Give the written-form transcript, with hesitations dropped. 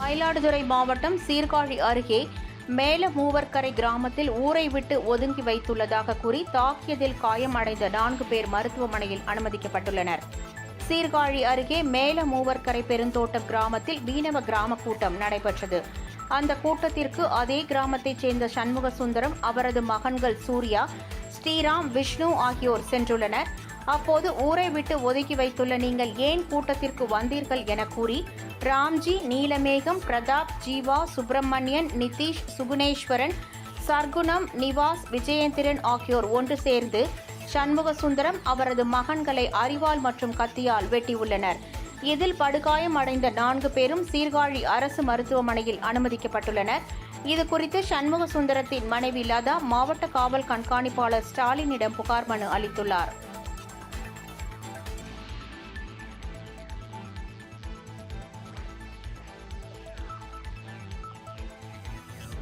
மயிலாடுதுறை மாவட்டம் சீர்காழி அருகே மேலமூவர்கரை கிராமத்தில் ஊரை விட்டு ஒதுங்கி வைத்துள்ளதாக கூறி தாக்கியதில் காயமடைந்த 4 பேர் மருத்துவமனையில் அனுமதிக்கப்பட்டுள்ளனர். சீர்காழி அருகே மேலமூவர்கரை பெருந்தோட்டம் கிராமத்தில் மீனவ கிராம கூட்டம் நடைபெற்றது. அந்த கூட்டத்திற்கு அதே கிராமத்தைச் சேர்ந்த சண்முக சுந்தரம், அவரது மகன்கள் சூர்யா, ஸ்ரீராம், விஷ்ணு ஆகியோர் சென்றுள்ளனர். அப்போது ஊரை விட்டு ஒதுக்கி வைத்துள்ள நீங்கள் ஏன் கூட்டத்திற்கு வந்தீர்கள் என கூறி ராம்ஜி, நீலமேகம், பிரதாப், ஜீவா, சுப்பிரமணியன், நிதிஷ், சுகுணேஸ்வரன், சர்க்குணம், நிவாஸ், விஜயேந்திரன் ஆகியோர் ஒன்று சேர்ந்து சண்முக சுந்தரம், அவரது மகன்களை அரிவாள் மற்றும் கத்தியால் வெட்டியுள்ளனர். இதில் படுகாயம் அடைந்த 4 பேரும் சீர்காழி அரசு மருத்துவமனையில் அனுமதிக்கப்பட்டுள்ளனர். இதுகுறித்து சண்முக சுந்தரத்தின் மனைவி லதா மாவட்ட காவல் கண்காணிப்பாளர் ஸ்டாலினிடம் புகார் மனு அளித்துள்ளார்.